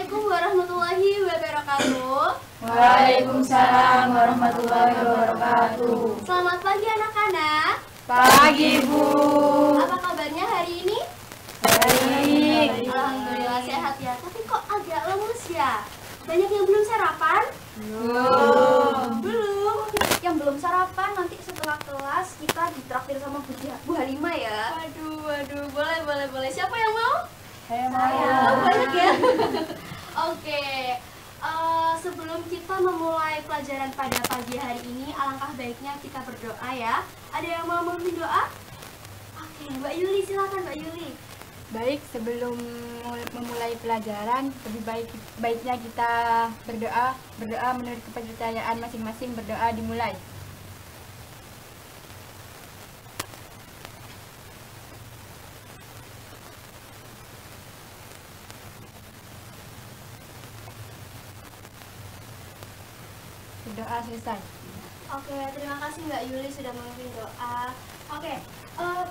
Assalamualaikum warahmatullahi wabarakatuh. Waalaikumsalam warahmatullahi wabarakatuh. Selamat pagi anak-anak. Pagi, Bu. Apa kabarnya hari ini? Baik. Alhamdulillah sehat ya. Tapi kok agak lemes ya? Banyak yang belum sarapan? Belum. Yang belum sarapan nanti setelah kelas kita ditraktir sama Bu Halimah ya. Waduh, boleh. Siapa yang mau? Saya Oh, banyak ya. Oke. Sebelum kita memulai pelajaran pada pagi hari ini, alangkah baiknya kita berdoa ya. Ada yang mau memimpin doa? Oke, Mbak Yuli, silakan Mbak Yuli. Baik, sebelum memulai pelajaran, lebih baiknya kita berdoa menurut kepercayaan masing-masing. Berdoa dimulai. Berdoa selesai. Oke, terima kasih Mbak Yuli sudah memimpin doa. Oke,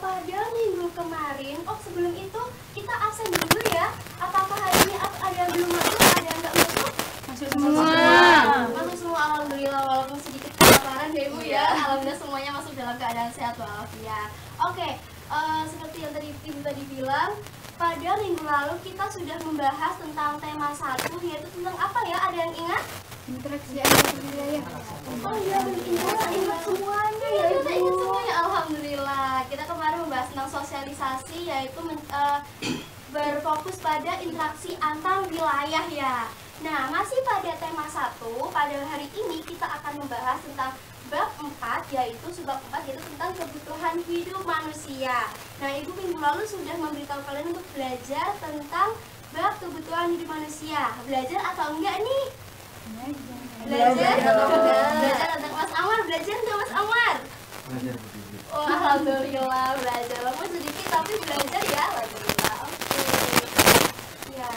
pada minggu kemarin, sebelum itu kita absen dulu ya. Apakah hari ini ada yang belum masuk, ada yang nggak masuk? Masuk Masuk semua, alhamdulillah, walaupun sedikit kelaparan ya Ibu ya. Alhamdulillah semuanya masuk dalam keadaan sehat walafiat. Oke, seperti yang tadi Ibu tadi bilang, pada minggu lalu kita sudah membahas tentang tema 1, yaitu tentang apa ya? Ada yang ingat? Interaksi antar wilayah. Oh iya, ingat semuanya ya Ibu. Kita ingat semuanya, alhamdulillah. Kita kemarin membahas tentang sosialisasi, yaitu berfokus pada interaksi antar wilayah ya. Nah, masih pada tema 1, pada hari ini kita akan membahas tentang bab 4, yaitu subbab 4, yaitu tentang kebutuhan hidup manusia. Nah, Ibu minggu lalu sudah memberitahu kalian untuk belajar tentang bab kebutuhan hidup manusia. Belajar atau enggak nih? Belajar atau enggak? Belajar tentang Mas Amar, belajar enggak Mas Amar? Belajar. Oh, alhamdulillah belajar. Walaupun sedikit tapi belajar ya, alhamdulillah. Oke. Ya.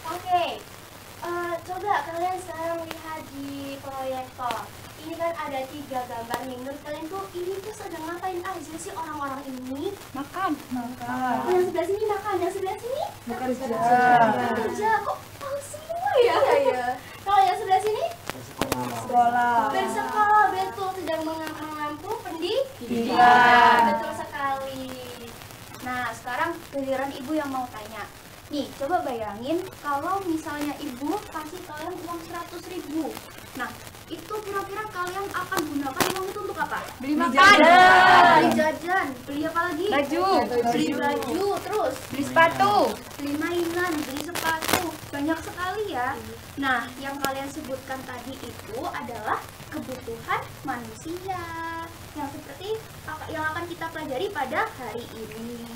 Oke. Coba kalian sekarang lihat di proyektor. Ini kan ada 3 gambar nih. Menurut kalian tuh ini tuh sedang ngapain aja sih orang-orang ini? Makan. Oh, yang sebelah sini makan, yang sebelah sini Bekerja. kerja. Kok tahu semua ya? Iya. Kalau yang sebelah sini Sekolah. bersekolah, betul, sedang mengampu pendidikan. Iya. Betul sekali. Nah, sekarang giliran Ibu yang mau tanya. Nih, coba bayangin kalau misalnya Ibu kasih kalian uang 100.000. Nah, itu kira-kira kalian akan gunakan uang itu untuk apa? Beli Beli makan. jajan, beli apa lagi? Baju. Beli baju, terus Beli sepatu. beli mainan, beli sepatu, banyak sekali ya. Nah, yang kalian sebutkan tadi itu adalah kebutuhan manusia yang seperti yang akan kita pelajari pada hari ini.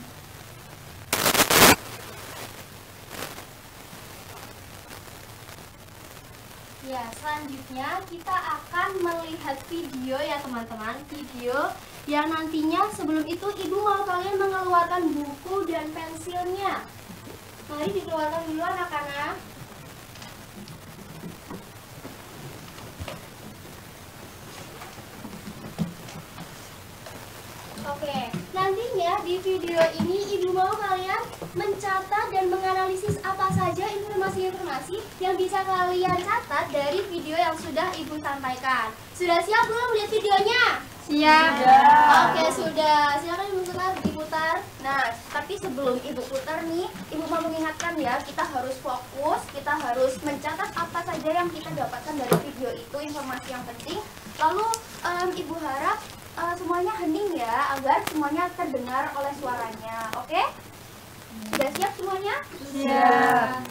Ya, selanjutnya kita akan melihat video ya teman-teman. Video yang nantinya sebelum itu Ibu mau kalian mengeluarkan buku dan pensilnya. Mari dikeluarkan dulu anak-anak. Oke, nantinya di video ini Ibu mau kalian mencatat dan menganalisis apa saja informasi-informasi yang bisa kalian catat dari video yang sudah Ibu sampaikan. Sudah siap belum lihat videonya? Siap. Oke, sudah. Silakan Ibu diputar. Nah, tapi sebelum Ibu putar nih, Ibu mau mengingatkan ya, kita harus fokus, kita harus mencatat apa saja yang kita dapatkan dari video itu, informasi yang penting. Lalu Ibu harap semuanya hening ya, agar semuanya terdengar oleh suaranya. Oke? Sudah siap semuanya? Siap.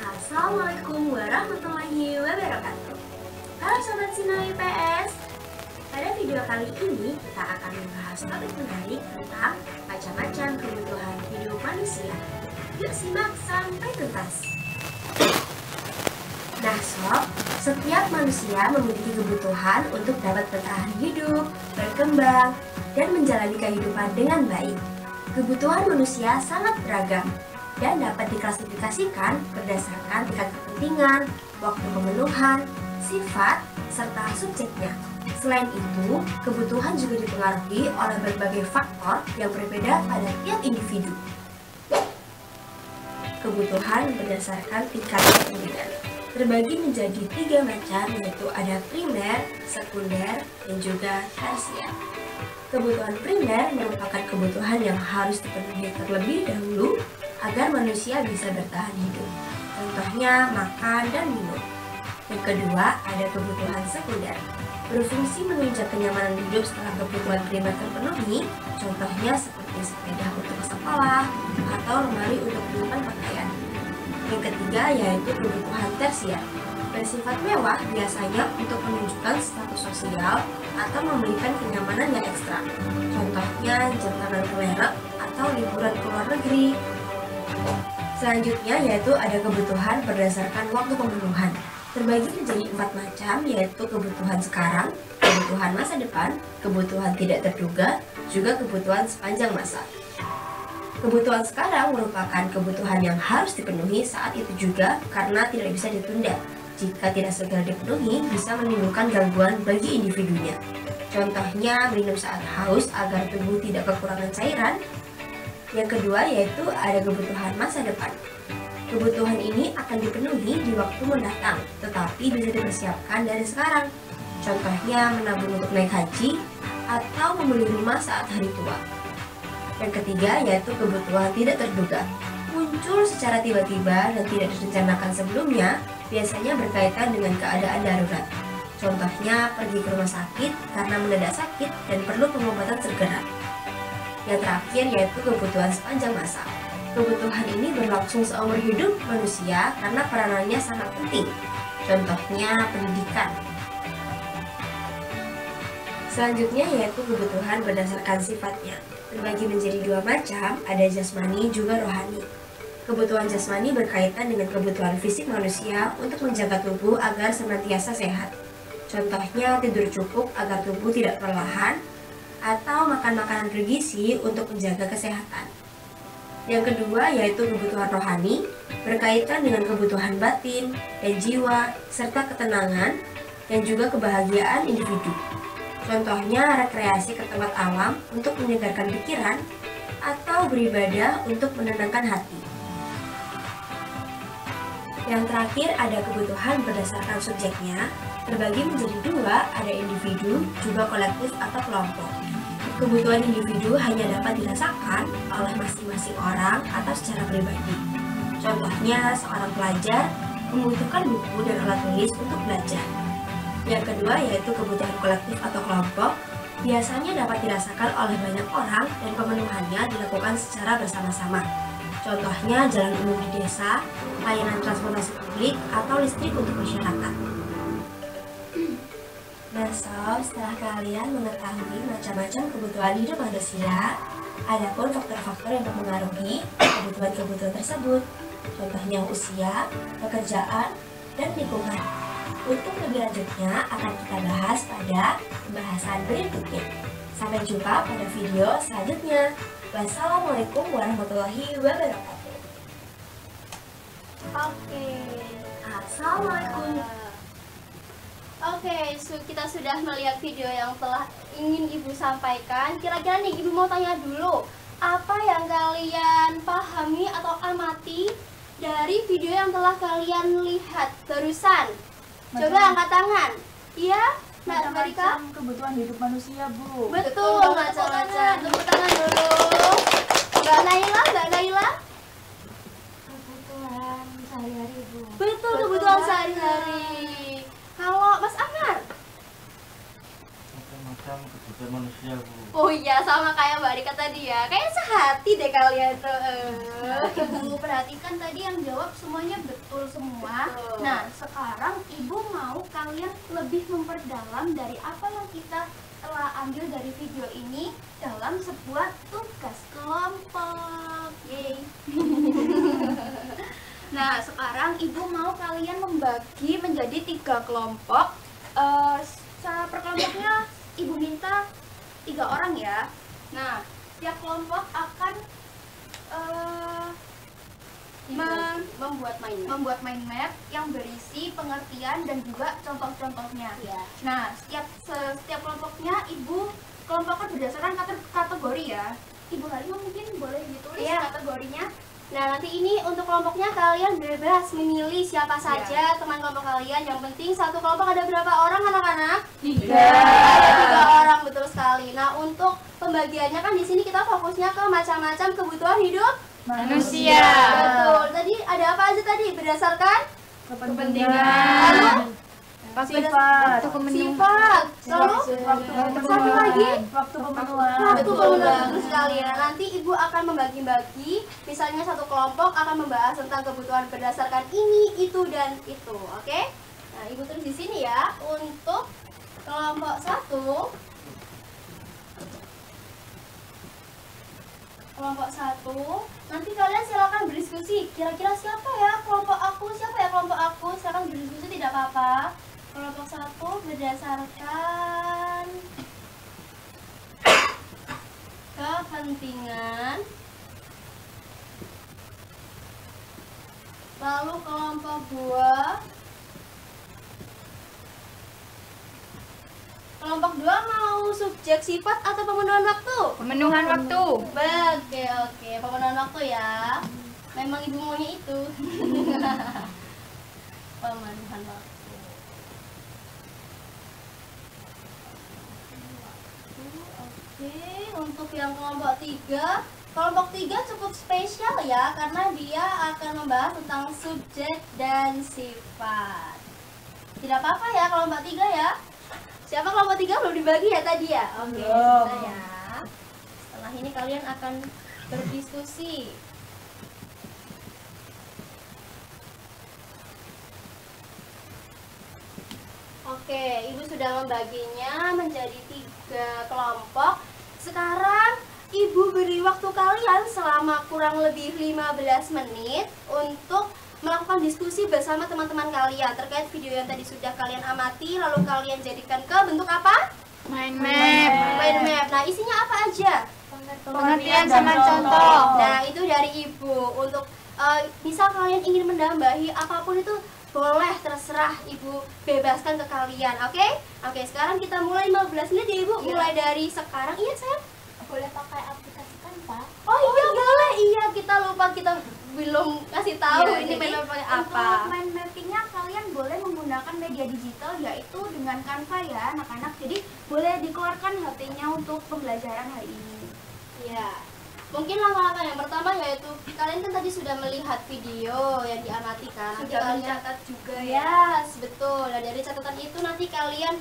Assalamualaikum warahmatullahi wabarakatuh. Halo Sobat Sinawi PS. Pada video kali ini kita akan membahas topik menarik tentang macam-macam kebutuhan hidup manusia. Yuk simak sampai tuntas. Nah Sob, setiap manusia memiliki kebutuhan untuk dapat bertahan hidup, berkembang, dan menjalani kehidupan dengan baik. Kebutuhan manusia sangat beragam dan dapat diklasifikasikan berdasarkan tingkat kepentingan, waktu pemenuhan, sifat, serta subjeknya. Selain itu, kebutuhan juga dipengaruhi oleh berbagai faktor yang berbeda pada tiap individu. Kebutuhan berdasarkan tingkat kepentingan terbagi menjadi 3 macam, yaitu ada primer, sekunder, dan juga tersier. Kebutuhan primer merupakan kebutuhan yang harus dipenuhi terlebih dahulu agar manusia bisa bertahan hidup. Contohnya makan dan minum. Yang kedua, ada kebutuhan sekunder, berfungsi menunjang kenyamanan hidup setelah kebutuhan primer terpenuhi, contohnya seperti sepeda untuk ke sekolah atau lemari untuk menyimpan pakaian. Yang ketiga yaitu kebutuhan tersier, bersifat mewah biasanya untuk menunjukkan status sosial atau memberikan kenyamanan yang ekstra, contohnya jam tangan merek atau liburan ke luar negeri. Selanjutnya yaitu ada kebutuhan berdasarkan waktu pemenuhan, terbagi menjadi 4 macam, yaitu kebutuhan sekarang, kebutuhan masa depan, kebutuhan tidak terduga, juga kebutuhan sepanjang masa. Kebutuhan sekarang merupakan kebutuhan yang harus dipenuhi saat itu juga karena tidak bisa ditunda. Jika tidak segera dipenuhi, bisa menimbulkan gangguan bagi individunya. Contohnya minum saat haus agar tubuh tidak kekurangan cairan. Yang kedua yaitu ada kebutuhan masa depan. Kebutuhan ini akan dipenuhi di waktu mendatang, tetapi bisa dipersiapkan dari sekarang. Contohnya menabung untuk naik haji atau membeli rumah saat hari tua. Yang ketiga yaitu kebutuhan tidak terduga, muncul secara tiba-tiba dan tidak direncanakan sebelumnya, biasanya berkaitan dengan keadaan darurat. Contohnya pergi ke rumah sakit karena mendadak sakit dan perlu pengobatan segera. Yang terakhir yaitu kebutuhan sepanjang masa. Kebutuhan ini berlangsung seumur hidup manusia karena peranannya sangat penting. Contohnya pendidikan. Selanjutnya yaitu kebutuhan berdasarkan sifatnya. Terbagi menjadi 2 macam, ada jasmani juga rohani. Kebutuhan jasmani berkaitan dengan kebutuhan fisik manusia untuk menjaga tubuh agar senantiasa sehat. Contohnya tidur cukup agar tubuh tidak kelelahan, atau makan makanan bergizi untuk menjaga kesehatan. Yang kedua yaitu kebutuhan rohani, berkaitan dengan kebutuhan batin dan jiwa, serta ketenangan dan juga kebahagiaan individu. Contohnya rekreasi ke tempat alam untuk menyegarkan pikiran atau beribadah untuk menenangkan hati. Yang terakhir ada kebutuhan berdasarkan subjeknya, terbagi menjadi 2, ada individu juga kolektif atau kelompok. Kebutuhan individu hanya dapat dirasakan oleh masing-masing orang atau secara pribadi. Contohnya seorang pelajar membutuhkan buku dan alat tulis untuk belajar. Yang kedua yaitu kebutuhan kolektif atau kelompok, biasanya dapat dirasakan oleh banyak orang dan pemenuhannya dilakukan secara bersama-sama. Contohnya jalan umum di desa, layanan transportasi publik, atau listrik untuk masyarakat. Nah sob, setelah kalian mengetahui macam-macam kebutuhan hidup manusia, adapun faktor-faktor yang mempengaruhi kebutuhan-kebutuhan tersebut, contohnya usia, pekerjaan, dan lingkungan. Untuk lebih lanjutnya akan kita bahas pada pembahasan berikutnya. Sampai jumpa pada video selanjutnya. Wassalamualaikum warahmatullahi wabarakatuh. Oke. Assalamualaikum. Oke, kita sudah melihat video yang telah ingin Ibu sampaikan. Kira-kira nih Ibu mau tanya dulu, apa yang kalian pahami atau amati dari video yang telah kalian lihat barusan? Coba angkat tangan. Iya, Mbak Rika? Kebutuhan hidup manusia, Bu. Betul, macam-macam. Tepuk tangan dulu. Mbak Naila? Kebutuhan sehari-hari, Bu. Betul, kebutuhan sehari-hari. Kalau Mas Amar? Macam-macam kebutuhan manusia, Bu. Oh iya, sama kayak Mbak Rika tadi ya. Kayak sehati deh kalian tuh. Ibu perhatikan tadi yang jawab semuanya betul semua. Betul. Nah, sekarang Ibu mau kalian lebih memperdalam dari apa yang kita telah ambil dari video ini dalam sebuah tugas kelompok. Yeay. Nah, sekarang Ibu mau kalian membagi menjadi 3 kelompok. Secara per kelompoknya Ibu minta 3 orang ya. Nah, tiap kelompok akan membuat mind map yang berisi pengertian dan juga contoh-contohnya. Ya. Nah, setiap kelompoknya Ibu kelompokkan berdasarkan kategori ya. Ibu Halimah mungkin boleh ditulis kategorinya. Nah, nanti ini untuk kelompoknya kalian bebas memilih siapa saja teman kelompok kalian. Yang penting satu kelompok ada berapa orang anak-anak? 3. Ada 3 orang, betul sekali. Nah, untuk pembagiannya kan di sini kita fokusnya ke macam-macam kebutuhan hidup Manusia. Betul. Tadi ada apa aja tadi? Berdasarkan Kepentingan. Sifat. sifat. Lalu satu lagi Waktu pemenuhan. waktu pemenuhan, betul sekali. Nah, nanti Ibu akan membagi-bagi. Misalnya satu kelompok akan membahas tentang kebutuhan berdasarkan ini, itu, dan itu. Oke? Nah, Ibu tulis di sini ya. Untuk kelompok 1, nanti kalian silakan berdiskusi. Kira-kira siapa ya kelompok aku? Siapa ya kelompok aku? Silakan berdiskusi, tidak apa-apa. Kelompok 1 berdasarkan kepentingan. Lalu kelompok 2 mau subjek, sifat, atau pemenuhan waktu? Pemenuhan waktu. Oke, pemenuhan waktu ya. Memang Ibu maunya itu. Pemenuhan waktu. Oke, untuk yang kelompok 3 cukup spesial ya, karena dia akan membahas tentang subjek dan sifat. Tidak apa-apa ya kelompok 3 ya. Siapa kelompok 3 belum dibagi ya tadi ya? Oke, sebentar ya. Setelah ini kalian akan berdiskusi. Oke, Ibu sudah membaginya menjadi 3 kelompok. Sekarang Ibu beri waktu kalian selama kurang lebih 15 menit untuk melakukan diskusi bersama teman-teman kalian terkait video yang tadi sudah kalian amati, lalu kalian jadikan ke bentuk apa? Mind map. Nah, isinya apa aja? Pengertian sama contoh. Nah, itu dari Ibu. Untuk misal kalian ingin menambahi apapun itu boleh, terserah Ibu bebaskan ke kalian. Oke, sekarang kita mulai 15 menit ya Ibu. Mulai dari sekarang. Iya, sayang? Boleh pakai aplikasi Canva? Oh iya, boleh. Iya, kita lupa, kita belum kasih tahu ini jadi pakai apa. Untuk mind mappingnya kalian boleh menggunakan media digital, yaitu dengan Canva ya anak-anak. Jadi boleh dikeluarkan HP-nya untuk pembelajaran hari ini. Ya, mungkin langkah-langkah yang pertama yaitu kalian kan tadi sudah melihat video yang diamati kan. Nanti Sudah kalian mencatat juga Yes, betul. Dan dari catatan itu nanti kalian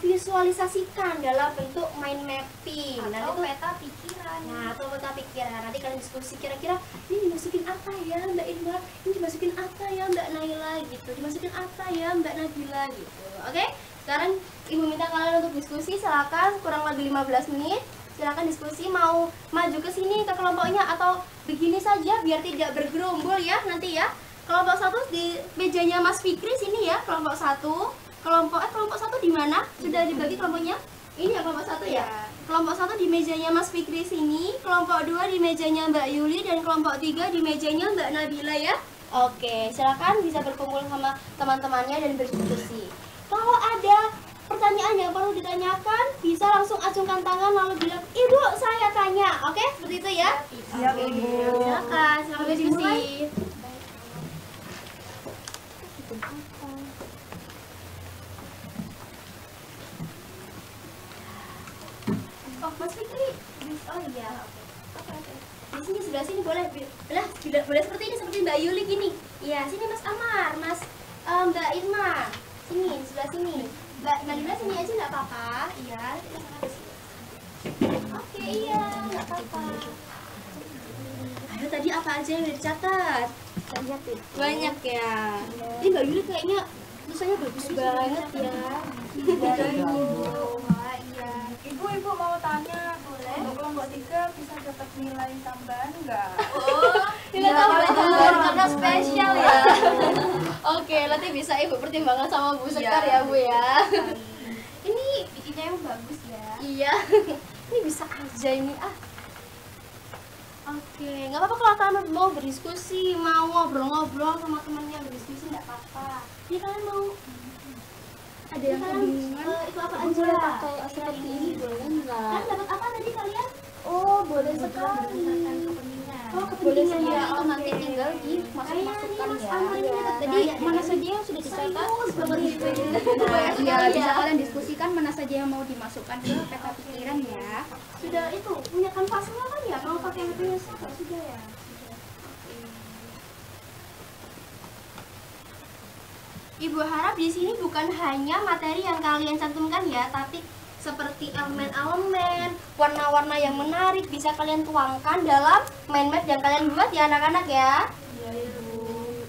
visualisasikan dalam bentuk mind mapping. Atau Nanti peta pikiran. Nah, atau peta pikiran. Nanti kalian diskusi kira-kira ini dimasukin apa ya Mbak Indah? Ini dimasukin apa ya Mbak Naila gitu. Dimasukin apa ya Mbak Nabila gitu. Oke? Sekarang Ibu minta kalian untuk diskusi, silakan kurang lebih 15 menit. Silakan diskusi, mau maju ke sini ke kelompoknya atau begini saja biar tidak bergerombol ya nanti ya. Kelompok 1 di mejanya Mas Fikri sini ya, kelompok 1. Kelompok 1 di mana? Sudah dibagi kelompoknya? Ini ya kelompok 1 ya? Kelompok 1 di mejanya Mas Fikri sini, kelompok 2 di mejanya Mbak Yuli, dan kelompok 3 di mejanya Mbak Nabila ya. Oke, silakan bisa berkumpul sama teman-temannya dan berdiskusi. Kalau ada pertanyaan yang perlu ditanyakan, bisa langsung acungkan tangan lalu bilang, "Ibu, saya tanya." Oke, seperti itu ya. Siap, Ibu. Silakan berdiskusi. Oh, Mas Fikri. Oh iya. Oke. Di sini sebelah sini boleh. Boleh seperti ini, seperti Mbak Yuli gini. Iya, sini Mas Amar, Mbak Irma. Sini, sebelah sini. Mbak Nabila sini aja nggak apa-apa. Iya, kita sama di sini. Oke, iya, nggak apa-apa. Ayo, tadi apa aja yang udah dicatat? Banyak ya. Ini Mbak Yuli kayaknya tulisannya bagus banget ya. Ibu mau tanya, boleh? Untuk kelompok 3 bisa dapat nilai tambahan nggak? Nilai tambahan karena spesial ya. Oke, nanti bisa Ibu pertimbangkan sama Bu Sekar ya Bu ya. Ini bikinnya yang bagus ya. Iya. Ini bisa aja ini Oke, nggak apa-apa kalau kalian mau berdiskusi, mau ngobrol-ngobrol sama temannya, berdiskusi nggak apa-apa. Jadi kalian mau Ada yang kebingungan. itu apa Ibu aja? boleh pakai seperti ini boleh Kalian enggak? dapat apa tadi kalian? Oh, boleh sekali. Oh, Boleh kepentingan sekali. ya. Itu nanti tinggal dimasukkan Mas ya. Amri ini dapat Jadi mana saja yang sudah dicatat seperti itu. Iya, bisa kalian diskusikan mana saja yang mau dimasukkan ke peta pikiran ya. Sudah itu punya kanvasnya kan ya? Mau pakai HP-nya siapa? Sudah ya. Ibu harap di sini bukan hanya materi yang kalian cantumkan ya, tapi seperti elemen-elemen, warna-warna yang menarik bisa kalian tuangkan dalam mind map yang kalian buat ya anak-anak ya. Iya, Ibu.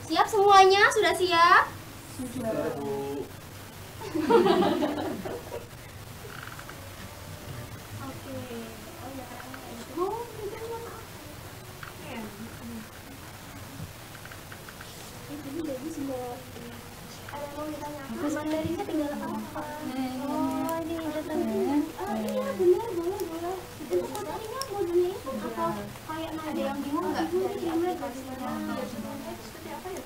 Siap semuanya? Sudah siap? Sudah. Oke. Oh ya. Oh, beda warna apa? Ini jadi sudah ada yang mau ditanya apa? Materinya tinggal apa? Oh, ini datangnya. Oh iya benar, boleh. Itu materinya modelnya itu atau kayak ada yang bingung nggak dari aplikasinya? Seperti apa ya?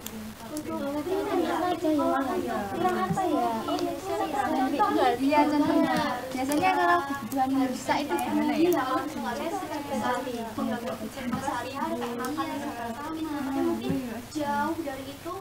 Untuk ini aja ya. Kurang apa ya? Oh iya, contoh nggak? Iya, contohnya. Biasanya kalau kebutuhan bisa itu gimana ya? Iya, kalau misalnya mengganggu sehari-hari kayak makan sekali, tapi mungkin jauh dari itu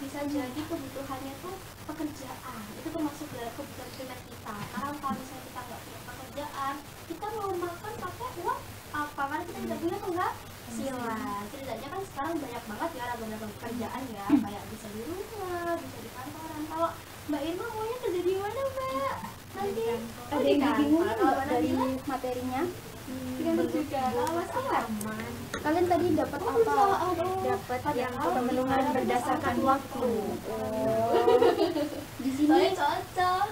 bisa jadi kebutuhannya tuh pekerjaan. Itu termasuk dari kebutuhan primer kita. Karena kalau misalnya kita nggak punya pekerjaan, kita mau makan pakai uang apa? Karena kita tidak punya penghasilan. Setidaknya kan sekarang banyak banget ya ragam-ragam pekerjaan ya, kayak bisa di rumah, bisa di kantoran. Kalau Mbak Irma maunya kerja di mana, Mbak? Nanti Ada yang dibingungin nggak dari materinya? juga awas aman. Kalian tadi dapat apa? Dapat yang pemenuhan berdasarkan waktu. Di sini Soalnya cocok.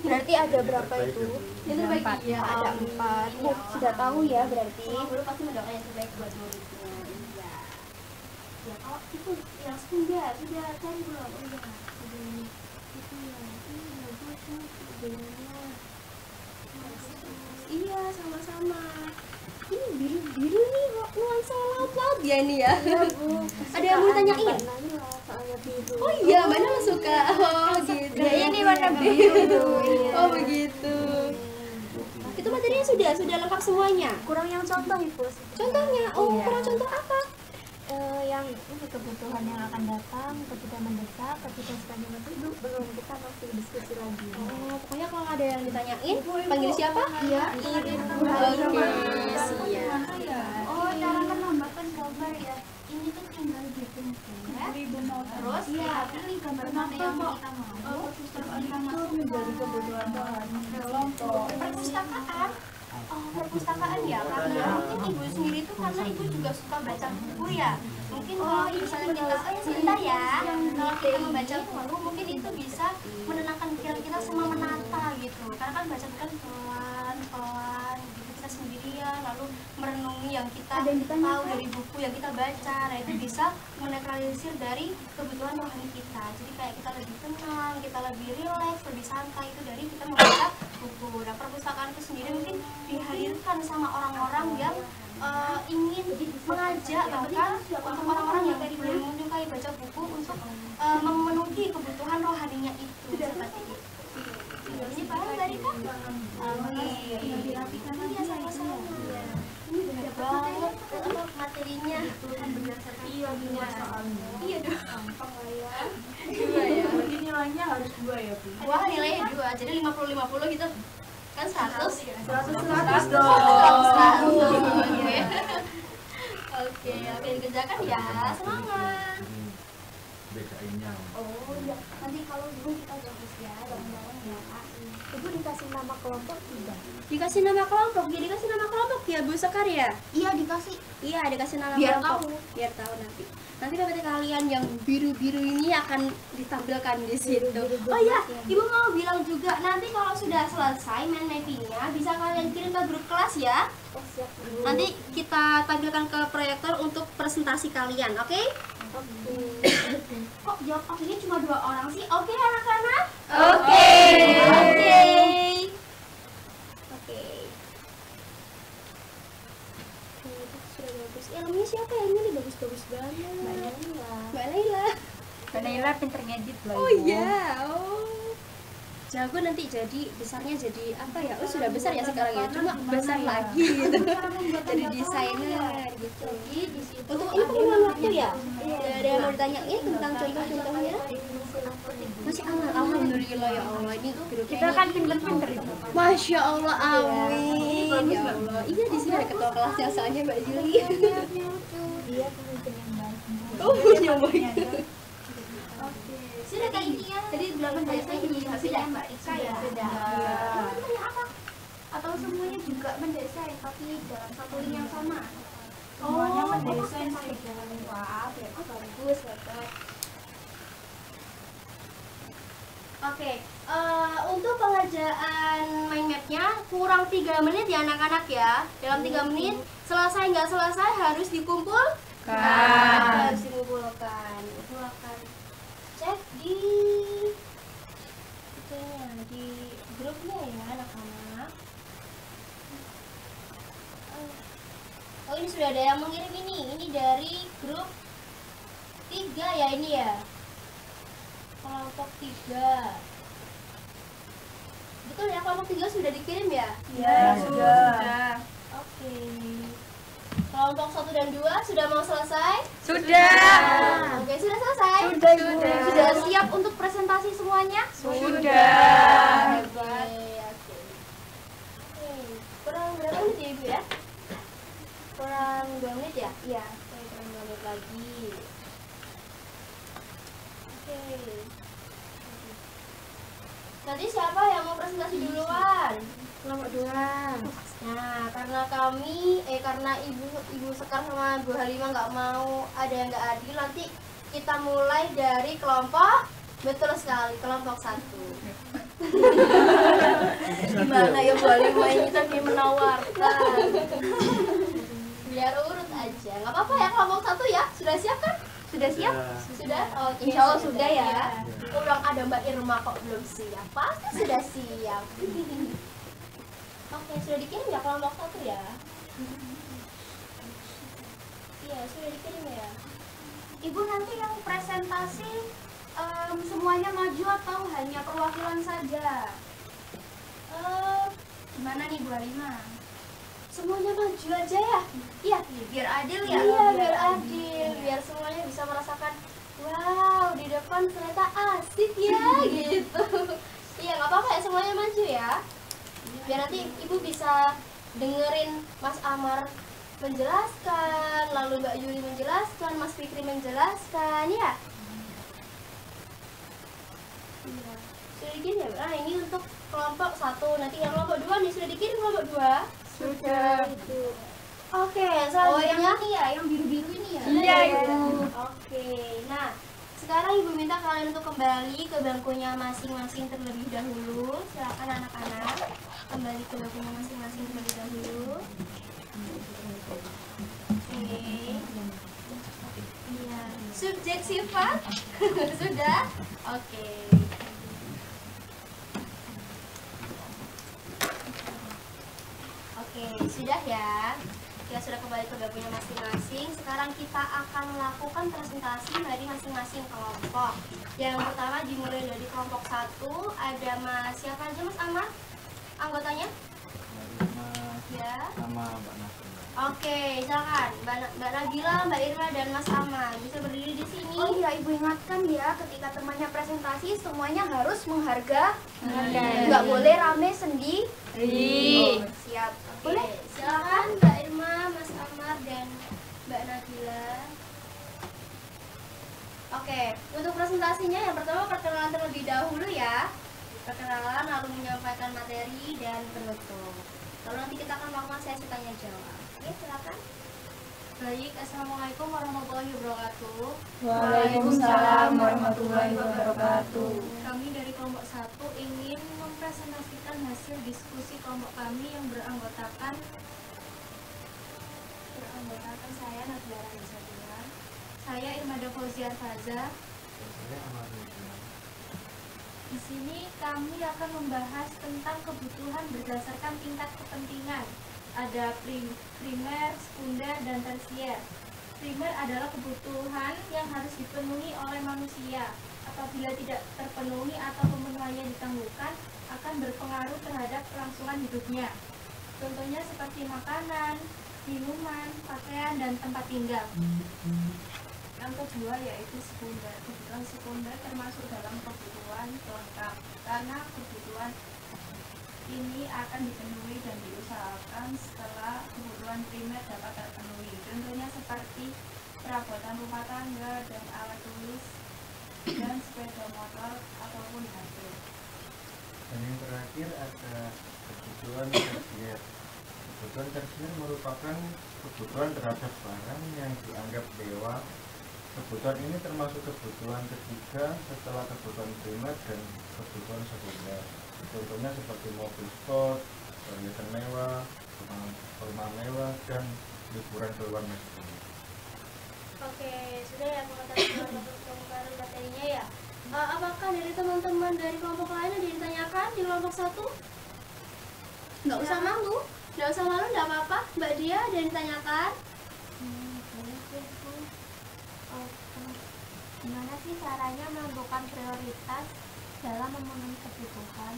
berarti ada berapa itu? Itu bagi ya. Ada 4. Oh, sudah tahu ya berarti. Semua guru pasti mendoakan yang terbaik buat muridnya. Iya. Ya kalau itu yang sudah cari belum? Oh iya. Sudah. Itu ya. Ini bagus tuh. Bedanya. Iya, sama-sama. Ini biru-biru nih, nuansa laut-laut ya ini ya. Ada yang mau tanyain? Oh iya, Mbak Nala suka. Oh gitu. Ya ini warna biru. Oh begitu. Itu materinya sudah lengkap semuanya. Kurang yang contoh Ibu. Contohnya, kurang contoh apa? Yang ini kebutuhan yang akan datang, ketika mendesak, ketika sepanjang waktu itu belum, kita masih diskusi lagi. Oh, pokoknya kalau ada yang ditanyain, panggil siapa? Iya, Irin. Oke, siap. Oh, cara menambahkan gambar ya. Ini tuh tinggal dibentuk. Ibu mau Terus ya, pilih gambar mana yang kita mau. itu menjadi kebutuhan bahan kelompok. Perpustakaan. Oh, perpustakaan ya, karena mungkin ibu sendiri tuh karena ibu juga suka baca buku ya. Mungkin kalau misalnya kita, sebentar ya, kalau kita membaca buku, mungkin itu bisa menenangkan pikiran kita sama menata gitu. Karena kan baca kan pelan-pelan gitu, kita sendirian, lalu merenungi yang kita tahu dari buku yang kita baca. Nah itu bisa menetralisir dari kebutuhan rohani kita. Jadi kayak kita lebih tenang, kita lebih rileks, lebih santai itu dari kita membaca buku. Nah perpustakaan itu sendiri mungkin dihadirkan sama orang-orang yang ingin mengajak, bahkan untuk orang-orang yang belum menyukai baca buku untuk memenuhi kebutuhan rohaninya itu seperti itu. Ini paham dari kan? Oke. Iya sama-sama. Ini banyak banget materinya. Iya benar. Iya dong. Dua ya. Berarti nilainya harus 2 ya, Bu. Wah nilainya 2, jadi 50-50 gitu kan 100 dong. Oke, dikerjakan ya, semangat. Bedainnya. Oh iya, nanti kalau dulu kita bahas ya, bareng-bareng ya Kak. Ibu dikasih nama kelompok tidak? Dikasih nama kelompok, ya dikasih nama kelompok ya Bu Sekar ya? Iya dikasih. Iya, dikasih nama Biar kelompok. Biar tahu nanti. Nanti PPT kalian yang biru-biru ini akan ditampilkan di situ. Oh iya, Ibu mau bilang juga nanti kalau sudah selesai mind mappingnya bisa kalian kirim ke grup kelas ya. Oh siap Bu. Nanti kita tampilkan ke proyektor untuk presentasi kalian, oke? Kok jawab oke-nya cuma 2 orang sih? Oke anak-anak? Oke. Oke. jago nanti jadi besarnya jadi apa ya? Oh sudah besar ya sekarang ya, cuma besar lagi gitu. Jadi desainer gitu. Jadi di situ Untuk ini pengeluaran waktu ya? Ada yang mau ditanyain tentang contoh-contohnya? Masih awal, alhamdulillah ya Allah ini Kita kan pinter-pinter itu. Masya Allah, amin ya Allah. Iya di sini ada ketua kelasnya soalnya Mbak Juli. Dia pemimpin yang baik. Oh yang baik. sudah Kak Intia tadi bilang mendesai jadi hasilnya Mbak Rika ya. Sudah. Tanya apa? Atau semuanya juga mendesai tapi dalam satu lini yang sama? Semuanya mendesain sih. Wah, berarti bagus banget. Oke, untuk pengerjaan mind mapnya kurang 3 menit ya anak-anak ya. Dalam 3 menit selesai nggak selesai harus dikumpulkan. Harus dikumpulkan. Itu akan cek di itunya di grupnya ya anak-anak. Oh ini sudah ada yang mengirim ini dari grup 3 ya ini ya. Kelompok 3. Betul ya, kelompok 3 sudah dikirim ya? Iya, sudah. Oke. Kelompok 1 dan 2 sudah mau selesai? Sudah. Oke, sudah selesai? Sudah. Sudah siap untuk presentasi semuanya? Sudah. Hebat. Oke. Kurang berapa menit ya Ibu ya? Kurang 2 menit ya? Iya. Oke, kurang 2 menit lagi. Nanti siapa yang mau presentasi duluan? Kelompok 2. Nah, karena karena Ibu Sekar sama Bu Halimah nggak mau ada yang nggak adil, nanti kita mulai dari kelompok, betul sekali, kelompok 1. Gimana ya Bu Halimah ini tadi menawarkan? Biar urut aja, nggak apa-apa ya kelompok 1 ya, sudah siap kan? Sudah siap? Sudah? Oh, insya Allah sudah ya. Ulang ada Mbak Irma kok belum siap. Pasti sudah siap. Oke, sudah dikirim ya kelompok 1 ya? Iya, sudah dikirim ya. Ibu nanti yang presentasi semuanya maju atau hanya perwakilan saja? Gimana nih Bu Halimah? Semuanya maju aja ya? Iya. Biar adil ya? Iya, biar adil. Biar semuanya bisa merasakan, wow, di depan ternyata asik ya, gitu. Iya, nggak apa-apa ya, semuanya maju ya. Biar nanti Ibu bisa dengerin Mas Amar menjelaskan, lalu Mbak Yuli menjelaskan, Mas Fikri menjelaskan, ya. Iya. Sudah dikirim ya, Mbak? Nah, ini untuk kelompok 1. Nanti yang kelompok 2 nih, sudah dikirim kelompok 2? Sudah. Oke, Oh yang selanjutnya. ini ya, yang biru-biru ini ya? Iya, Ibu. Oke, nah sekarang Ibu minta kalian untuk kembali ke bangkunya masing-masing terlebih dahulu. Silakan anak-anak kembali ke bangkunya masing-masing terlebih dahulu. Oke. Iya. Subjek sifat sudah. Oke. Oke, sudah ya. Kita sudah kembali ke bangkunya masing-masing. Sekarang kita akan melakukan presentasi dari masing-masing kelompok. Yang pertama dimulai dari kelompok 1. Ada Mas siapa aja Mas Amar? Anggotanya? Ya. Sama Mbak Nasir. Oke, silakan Mbak Nabila, Mbak Irma dan Mas Amar bisa berdiri di sini. Oh iya, Ibu ingatkan ya, ketika temannya presentasi semuanya harus menghargai. Nggak boleh rame sendiri. Ri. Siap. Oke, Boleh? silakan Mbak Irma, Mas Amar dan Mbak Nabila. Oke, untuk presentasinya yang pertama perkenalan terlebih dahulu ya. Perkenalan lalu menyampaikan materi dan penutup. Lalu nanti kita akan melakukan sesi tanya jawab. Oke, silakan. Baik, assalamualaikum warahmatullahi wabarakatuh. Waalaikumsalam warahmatullahi wabarakatuh. Kami dari kelompok 1 ingin mempresentasikan hasil diskusi kelompok kami yang beranggotakan saya Nabila Rizadila, saya Irmada Fauziar Faza. Di sini kami akan membahas tentang kebutuhan berdasarkan tingkat kepentingan. Ada primer, sekunder, dan tersier. Primer adalah kebutuhan yang harus dipenuhi oleh manusia. apabila tidak terpenuhi atau pemenuhannya ditangguhkan akan berpengaruh terhadap kelangsungan hidupnya. Contohnya seperti makanan, minuman, pakaian, dan tempat tinggal. Yang kedua yaitu sekunder. Kebutuhan sekunder termasuk dalam kebutuhan pelengkap karena kebutuhan ini akan dipenuhi dan diusahakan setelah kebutuhan primer dapat terpenuhi. Contohnya seperti perabotan rumah tangga dan alat tulis dan sepeda motor ataupun HP. Dan yang terakhir ada kebutuhan tersier. Kebutuhan tersier merupakan kebutuhan terhadap barang yang dianggap dewa. Kebutuhan ini termasuk kebutuhan ketiga setelah kebutuhan primer dan kebutuhan sekunder. Contohnya seperti mobil sport, perhiasan mewah, rumah mewah, dan liburan ke luar negeri. Oke, sudah ya pengetahuan baru materinya ya. Apakah dari teman-teman dari kelompok lain ada yang ditanyakan di kelompok 1? Nggak usah malu, nggak usah malu, nggak apa-apa. Mbak Dia ada yang ditanyakan? Gimana sih caranya menentukan prioritas dalam memenuhi kebutuhan?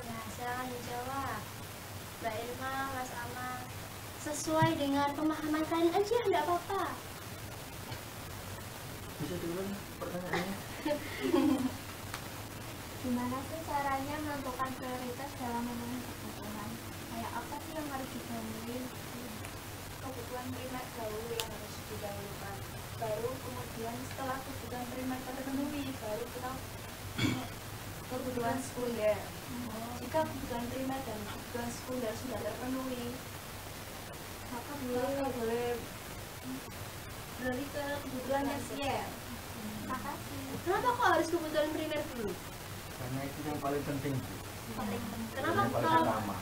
Ya, silakan dijawab. Mbak Irma, Mas Ama, sesuai dengan pemahaman kalian aja, nggak apa-apa. Bisa diulang pertanyaannya? Gimana sih caranya menentukan prioritas dalam memenuhi kebutuhan? Kayak apa sih yang harus didahului? Kebutuhan primer dahulu yang harus didahulukan. Baru kemudian setelah kebutuhan primer terpenuhi, baru kita kebutuhan sekunder. Jika kebutuhan primer dan kebutuhan sekunder sudah terpenuhi, maka boleh beralih ke kebutuhan tersier. Makasih. Kenapa kok harus kebutuhan primer dulu? Karena itu yang paling penting. Kenapa Yang paling kalau utama.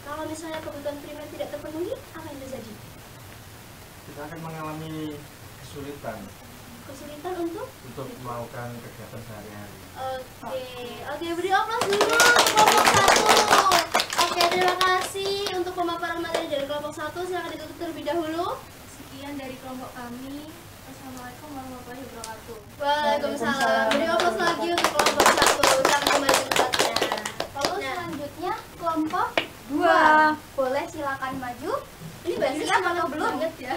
kalau misalnya kebutuhan primer tidak terpenuhi, apa yang terjadi? Kita akan mengalami Kesulitan untuk melakukan kegiatan sehari-hari. Oke, beri aplaus dulu untuk kelompok 1. Oke, terima kasih untuk pemaparan materi dari kelompok 1. Silakan ditutup terlebih dahulu. Sekian dari kelompok kami. Assalamualaikum warahmatullahi wabarakatuh. Waalaikumsalam. Beri aplaus lagi untuk kelompok 1. Silakan kembali ke tempatnya. Lalu selanjutnya kelompok 2. boleh silakan maju. Ini Mbak Yuli Siap atau semangat belum? banget ya.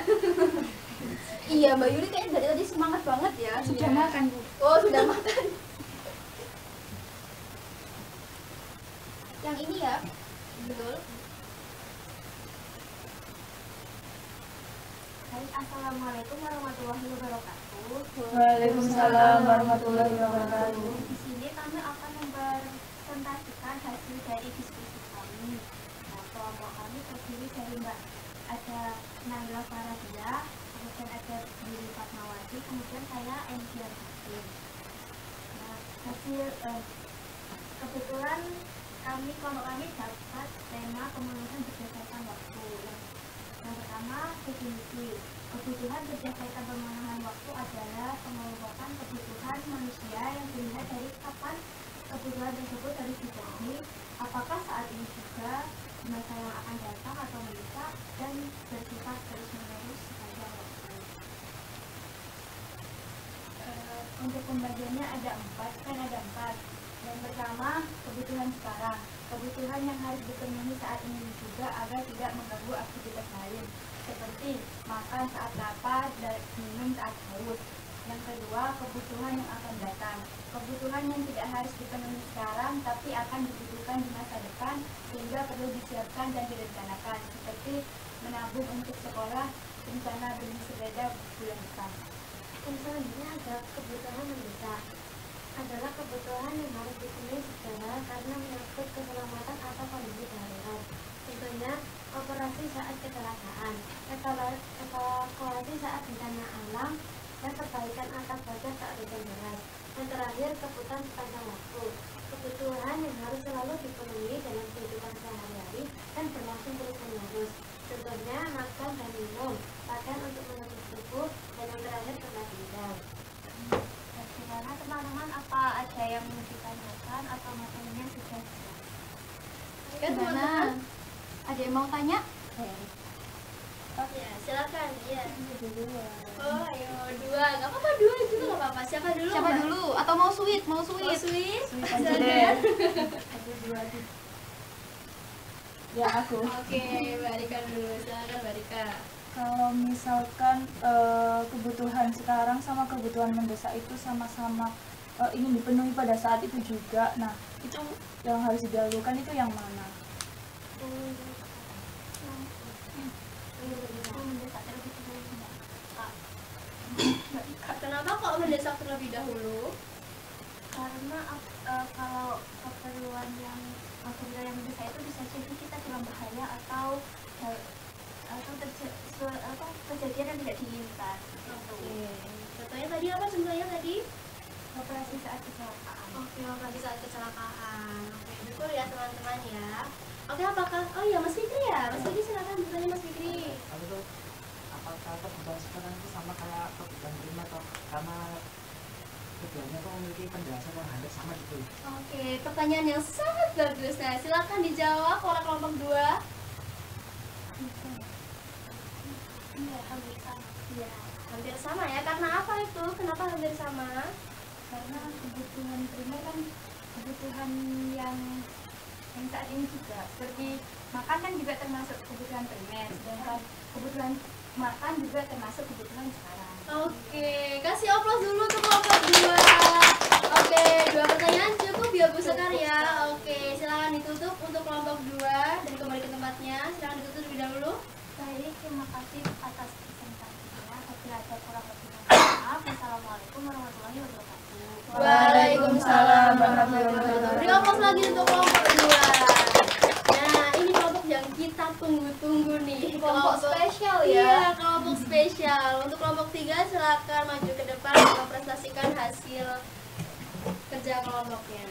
Iya, Mbak Yuli kayaknya dari tadi semangat banget ya. Sudah makan, Bu. Oh, sudah makan. Yang ini ya. Betul. Baik, assalamualaikum warahmatullahi wabarakatuh. Waalaikumsalam warahmatullahi wabarakatuh. Di sini kami akan mempresentasikan hasil dari diskusi kami. Nah, kelompok kami terdiri dari ada Naila Faradia, kemudian ada Billy Fatmawati, kemudian saya Enfian Hakim. Nah, hasil kebetulan kelompok kami dapat tema pemenuhan berdasarkan waktu. Yang pertama, definisi. Kebutuhan berdasarkan pemenuhan waktu adalah pengelolaan kebutuhan manusia yang dilihat dari kapan kebutuhan tersebut harus dipenuhi, apakah saat ini juga, di masa yang akan datang atau mendesak, dan bersifat terus-menerus sepanjang waktu. Untuk pembagiannya ada empat. Yang pertama, kebutuhan sekarang. Kebutuhan yang harus dipenuhi saat ini juga agar tidak mengganggu aktivitas lain, seperti makan saat lapar dan minum saat haus. Yang kedua, kebutuhan yang akan datang. Kebutuhan yang tidak harus dipenuhi sekarang, tapi akan dibutuhkan di masa depan, sehingga perlu disiapkan dan direncanakan, seperti menabung untuk sekolah, rencana beli sepeda bulan depan. Dan selanjutnya ada kebutuhan mendesak. Adalah kebutuhan yang harus dipenuhi segera karena menyangkut keselamatan atau kondisi darurat. Contohnya, operasi saat kecelakaan, evakuasi saat bencana alam, dan perbaikan atap baja saat hujan deras. Dan terakhir, kebutuhan sepanjang waktu. Kebutuhan yang harus selalu dipenuhi dalam kehidupan sehari-hari dan berlangsung terus-menerus. Contohnya, makan dan minum, pakaian untuk menutup tubuh, dan yang terakhir tempat tinggal. Bagaimana teman-teman, apa ada yang mau ditanyakan atau materinya sudah jelas? Teman-teman, Ada yang mau tanya? Ya, silakan. Iya. Oh, ayo dua. Gak apa-apa, dua juga gak apa-apa. Siapa dulu? Siapa Mbak? dulu? Atau mau sweet? Mau Oh, sweet? sweet. aja Silakan. deh. Ya aku. Oke, Mbak Rika dulu. Silakan Mbak Rika. Kalau misalkan kebutuhan sekarang sama kebutuhan mendesak itu sama-sama ingin dipenuhi pada saat itu juga, nah itu yang harus didahulukan itu yang mana? Kenapa kok mendesak terlebih dahulu? Karena kalau keperluan yang mendesak itu bisa jadi kita dalam bahaya atau kejadian yang tidak diinginkan. Oke. Contohnya tadi apa contohnya tadi? Operasi saat kecelakaan. Oke, operasi saat kecelakaan. Oke, betul ya teman-teman ya. Oke, apakah? Oh iya, Mas Fikri ya. Mas Fikri silakan bertanya Mas Fikri. Apakah kebutuhan sekarang itu sama kayak kebutuhan primer atau karena keduanya tuh memiliki penjelasan yang hampir sama gitu? Oke, pertanyaan yang sangat bagus. Nah, silakan dijawab oleh kelompok 2. Iya, hampir sama. Ya, hampir sama ya. Karena apa itu? Kenapa hampir sama? Karena kebutuhan primer kan kebutuhan yang saat ini juga, seperti makan kan juga termasuk kebutuhan primer, sedangkan kebutuhan makan juga termasuk kebutuhan sekarang. Oke, kasih aplaus dulu untuk kelompok 2. Oke, 2 pertanyaan cukup ya Bu Sekar ya. Oke, silakan ditutup untuk kelompok 2 dan kembali ke tempatnya. Silakan ditutup terlebih dahulu. Baik, terima kasih atas presentasinya. Apabila ada kurang lebih, maaf. Wassalamualaikum warahmatullahi wabarakatuh. Waalaikumsalam warahmatullahi wabarakatuh. Beri aplaus lagi untuk kelompok 2. Nah, ini kelompok yang kita tunggu-tunggu nih. Kelompok spesial ya. Iya, kelompok spesial. Untuk kelompok 3 silakan maju ke depan dan mempresentasikan hasil kerja kelompoknya.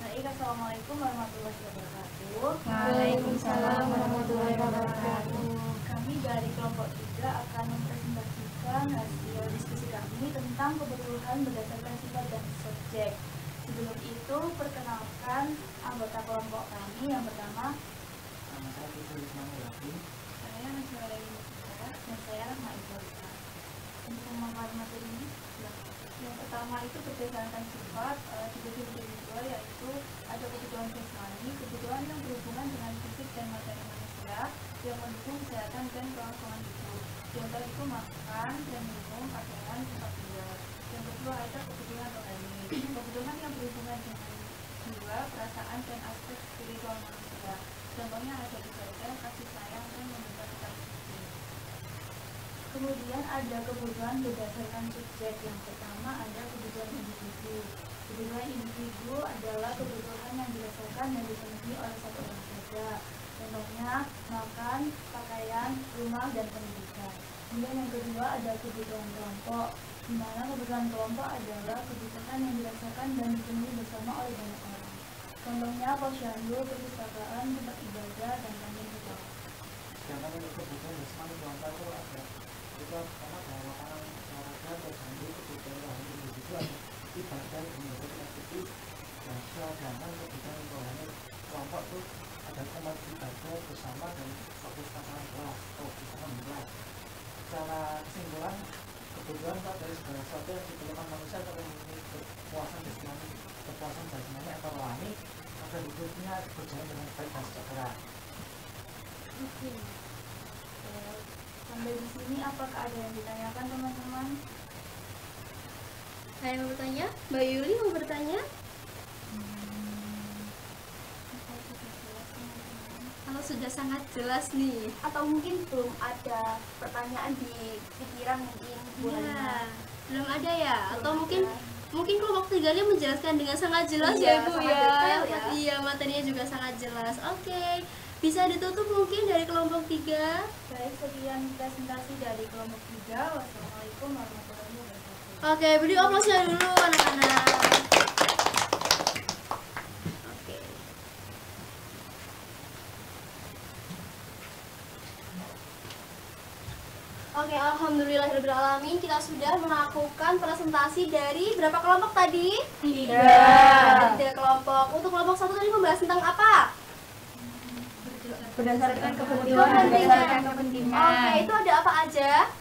Baik, assalamualaikum warahmatullahi wabarakatuh. Waalaikumsalam warahmatullahi wabarakatuh. Kami dari kelompok 3 akan mempresentasikan hasil diskusi kami tentang kebutuhan berdasarkan sifat dan subjek. Sebelum itu, perkenalkan anggota kelompok kami. Yang pertama, Nama saya Fitri Ismail Yakin. saya Najwa Mustika dan saya Rahma Ibrahim. Untuk memaparkan materi ini, yang pertama itu berdasarkan sifat dibagi menjadi 2, yaitu ada kebutuhan jasmani, kebutuhan yang berhubungan dengan fisik dan materi manusia yang mendukung kesehatan dan kelangsungan hidup. Contoh itu makan dan minum, pakaian, tempat tinggal. Yang kedua ada kebutuhan rohani, kebutuhan yang berhubungan dengan jiwa, perasaan, dan aspek spiritual manusia. Contohnya ada ibadah, kasih sayang, dan meminta kita rezeki. Kemudian ada kebutuhan berdasarkan subjek. Yang pertama ada kebutuhan individu. Kebutuhan individu adalah kebutuhan yang dirasakan dan dipenuhi oleh satu orang saja. Contohnya makan, pakaian, rumah, dan pendidikan. Kemudian yang kedua ada kebutuhan kelompok, di mana kebutuhan kelompok adalah kebutuhan yang dirasakan dan dipenuhi bersama oleh banyak orang. Contohnya posyandu, perpustakaan, tempat ibadah, dan lain juga. Sedangkan untuk kebutuhan jasmani kelompok itu ada itu pertama dalam makanan olahraga, tergantung kebutuhan rohani individu ada ibadah, kemudian aktivitas dan sedangkan kebutuhan rohani kelompok itu ada umat ibadah bersama dan perpustakaan kelas atau perpustakaan kelas. Secara kesimpulan, kebutuhan itu dari segala sesuatu yang diperlukan manusia untuk memenuhi kepuasan jasmani atau rohani agar hidupnya berjalan dengan baik dan sejahtera. Oke. Sampai di sini apakah ada yang ditanyakan teman-teman? Saya mau bertanya, Mbak Yuli mau bertanya? Apa sudah jelas teman-teman? Kalau sudah sangat jelas nih. Atau mungkin belum ada pertanyaan di pikiran mungkin Ya, belum ada ya? Atau mungkin kelompok 3 ini menjelaskan dengan sangat jelas Iya, ya Bu sangat ya. detail ya. Iya, materinya juga sangat jelas. Oke. Bisa ditutup mungkin dari kelompok 3. Baik, sekian presentasi dari kelompok 3. Wassalamualaikum warahmatullahi wabarakatuh. Oke, beri aplausnya dulu anak-anak. Oke. Oke, alhamdulillahirrahmanirrahim. Kita sudah melakukan presentasi dari berapa kelompok tadi? 3 kelompok. Untuk kelompok 1 tadi membahas tentang apa? Berdasarkan kebutuhan, berdasarkan kepentingan. Oke, itu ada apa aja?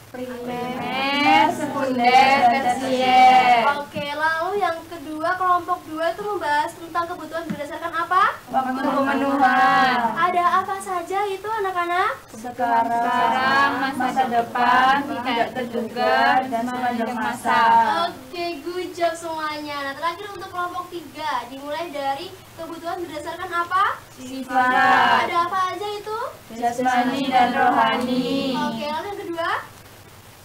Primer, sekunder, tersier. Oke, lalu yang kedua, kelompok 2 itu membahas tentang kebutuhan berdasarkan apa? Waktu pemenuhan. Ada apa saja itu anak-anak? Sekarang, masa depan, tidak terduga, dan sepanjang masa. Oke, good job semuanya. Nah, terakhir untuk kelompok 3 dimulai dari kebutuhan berdasarkan apa? Sifat, Ada apa aja itu? jasmani dan rohani. Oke, lalu yang kedua?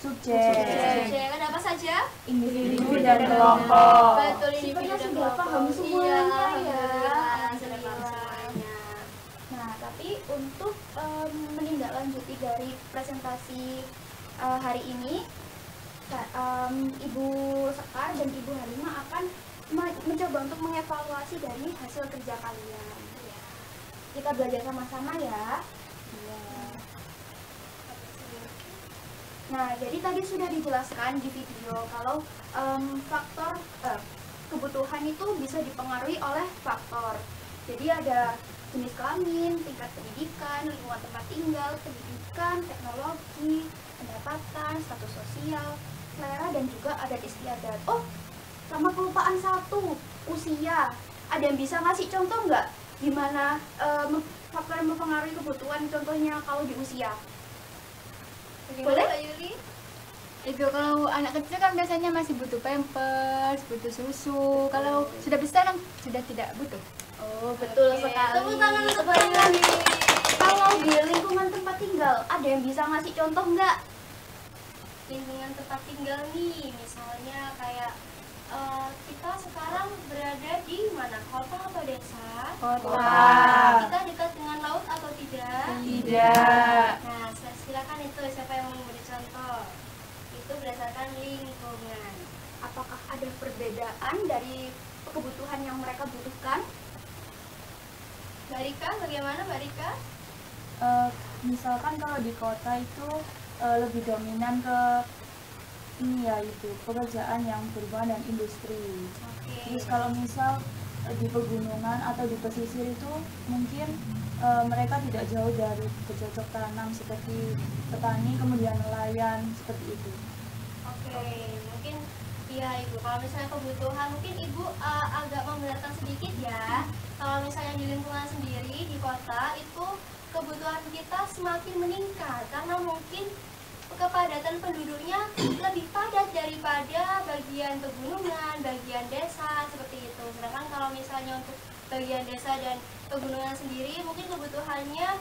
Subjek, Ada apa saja? individu dan kelompok. Betul, ini Sepertinya sudah sudah paham semuanya ya. Alhamdulillah, sudah paham semuanya. Nah, tapi untuk menindaklanjuti dari presentasi hari ini, Ibu Sekar dan Ibu Halimah akan mencoba untuk mengevaluasi dari hasil kerja kalian. Ya. Kita belajar sama-sama ya. Nah, jadi tadi sudah dijelaskan di video kalau faktor kebutuhan itu bisa dipengaruhi oleh faktor. Jadi ada jenis kelamin, tingkat pendidikan, lingkungan tempat tinggal, pendidikan, teknologi, pendapatan, status sosial, selera, dan juga adat istiadat. Oh, sama kelupaan satu, usia. Ada yang bisa ngasih contoh nggak? Gimana faktor yang mempengaruhi kebutuhan, contohnya kalau di usia? Boleh? Mbak Yuli? Itu kalau anak kecil kan biasanya masih butuh pampers, butuh susu. Kalau sudah besar kan sudah tidak butuh. Oh, betul Oke, sekali. tepuk tangan untuk Mbak Yuli. Kalau di lingkungan tempat tinggal, ada yang bisa ngasih contoh nggak? Lingkungan tempat tinggal nih, misalnya kayak kita sekarang berada di mana? Kota atau desa? Kota. Kita dekat dengan laut atau tidak? Tidak. Nah, silakan itu siapa yang mau memberi contoh? Itu berdasarkan lingkungan. Apakah ada perbedaan dari kebutuhan yang mereka butuhkan? Mbak Rika, bagaimana Mbak Rika? Misalkan kalau di kota itu lebih dominan ke ini ya, itu pekerjaan yang berhubungan dengan industri. Oke. Terus kalau misal di pegunungan atau di pesisir itu mungkin mereka tidak jauh dari bercocok tanam seperti petani, kemudian nelayan, seperti itu. Oke, mungkin iya Ibu. Kalau misalnya kebutuhan, mungkin Ibu agak membenarkan sedikit ya. Kalau misalnya di lingkungan sendiri di kota itu kebutuhan kita semakin meningkat karena mungkin kepadatan penduduknya lebih padat daripada bagian pegunungan, bagian desa seperti itu. Sedangkan kalau misalnya untuk bagian desa dan pegunungan sendiri mungkin kebutuhannya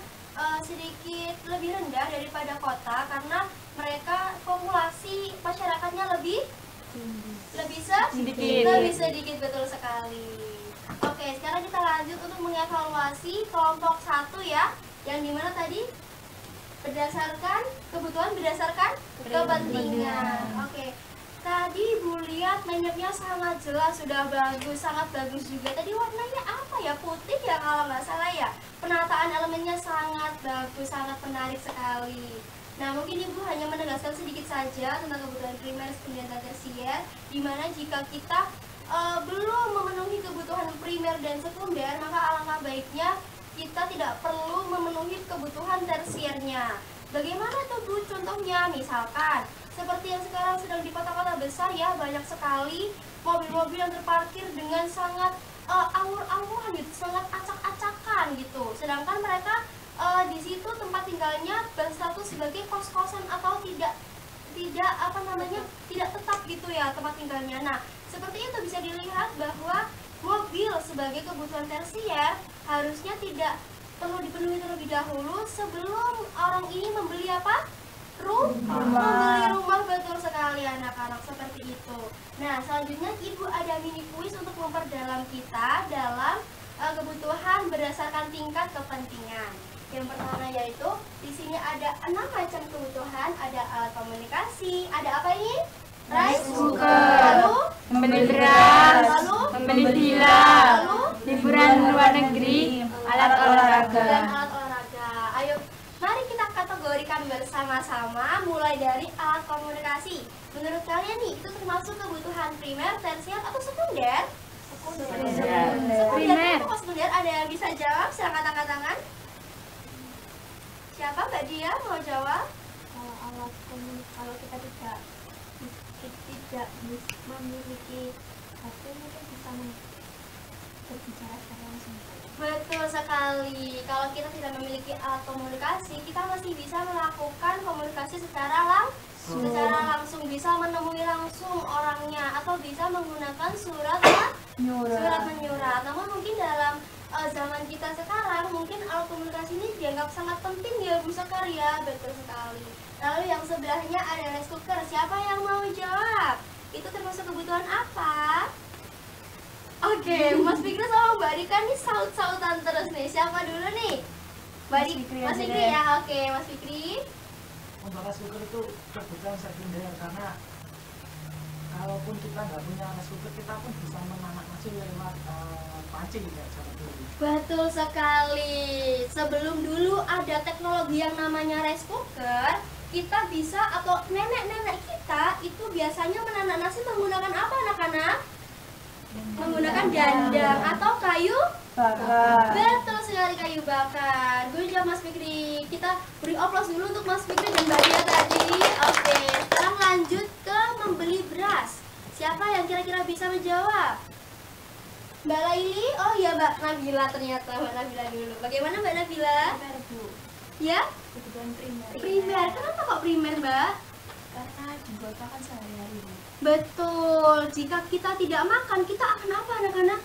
sedikit lebih rendah daripada kota karena mereka populasi masyarakatnya lebih sedikit, betul sekali. Oke, sekarang kita lanjut untuk mengevaluasi kelompok 1 ya, yang dimana tadi berdasarkan kebutuhan berdasarkan kepentingan. Oke. Tadi Ibu lihat map-nya sangat jelas, sudah bagus, sangat bagus juga. Tadi warnanya apa ya? Putih ya kalau nggak salah ya. Penataan elemennya sangat bagus, sangat menarik sekali. Nah, mungkin Ibu hanya menegaskan sedikit saja tentang kebutuhan primer, sekunder, dan tersier, di mana jika kita belum memenuhi kebutuhan primer dan sekunder, maka alangkah baiknya kita tidak perlu memenuhi kebutuhan tersiernya. Bagaimana tuh Bu contohnya? Misalkan seperti yang sekarang sedang di kota-kota besar ya, banyak sekali mobil-mobil yang terparkir dengan sangat awur-awuran gitu, sangat acak-acakan gitu. Sedangkan mereka di situ tempat tinggalnya berstatus sebagai kos-kosan atau tidak tetap gitu ya tempat tinggalnya. Nah, seperti itu bisa dilihat bahwa mobil sebagai kebutuhan tersier harusnya tidak perlu dipenuhi terlebih dahulu sebelum orang ini membeli apa? Membeli rumah, betul sekali anak-anak, seperti itu. Nah, selanjutnya Ibu ada mini kuis untuk memperdalam kita dalam kebutuhan berdasarkan tingkat kepentingan. Yang pertama yaitu di sini ada 6 macam kebutuhan, ada alat komunikasi, ada apa ini? Rice cooker, lalu Membeli beras, lalu membeli villa, lalu liburan luar negeri, alat olahraga. dan alat olahraga. Ayo, mari kita kategorikan bicarakan bersama-sama mulai dari alat komunikasi. Menurut kalian nih, itu termasuk kebutuhan primer, tersier, atau sekunder? Sekunder. Kok sekunder? Ada yang bisa jawab? Silakan angkat tangan. Siapa? Mbak Dia mau jawab? Kalau kita tidak memiliki HP, mungkin bisa berbicara secara langsung. Betul sekali. Kalau kita tidak memiliki alat komunikasi, kita masih bisa melakukan komunikasi secara langsung, bisa menemui langsung orangnya, atau bisa menggunakan surat menyurat. Namun mungkin dalam zaman kita sekarang, mungkin alat komunikasi ini dianggap sangat penting ya Bu Sekar ya. Betul sekali. Lalu yang sebelahnya ada rice cooker. Siapa yang mau jawab? Itu termasuk kebutuhan apa? Oke, Mas Fikri sama Mbak Rika nih saut-sautan terus nih. Siapa dulu nih? Mas Fikri ya. Oke, Mas Fikri. Untuk rice cooker itu kebutuhan sekunder, karena kalaupun kita nggak punya rice cooker, kita pun bisa memasak nasi lewat pancing ya, cara dulu. Betul sekali. Sebelum dulu ada teknologi yang namanya rice cooker, kita bisa, atau nenek-nenek kita itu biasanya menanak nasi menggunakan apa anak-anak? Menggunakan dandang atau kayu bakar. Betul sekali, kayu bakar. Good job Mas Fikri. Kita beri aplaus dulu untuk Mas Fikri dan Mbak Dia tadi. Oke, sekarang lanjut ke membeli beras. Siapa yang kira-kira bisa menjawab? Mbak Laili? Oh iya, Mbak Nabila ternyata. Mbak Nabila dulu. Bagaimana Mbak Nabila? Primer, Bu. Ya? Kebutuhan primer. Primer. Kenapa kok primer, Mbak? Karena dibutuhkan sehari-hari, Bu. Betul. Jika kita tidak makan, kita akan apa anak-anak?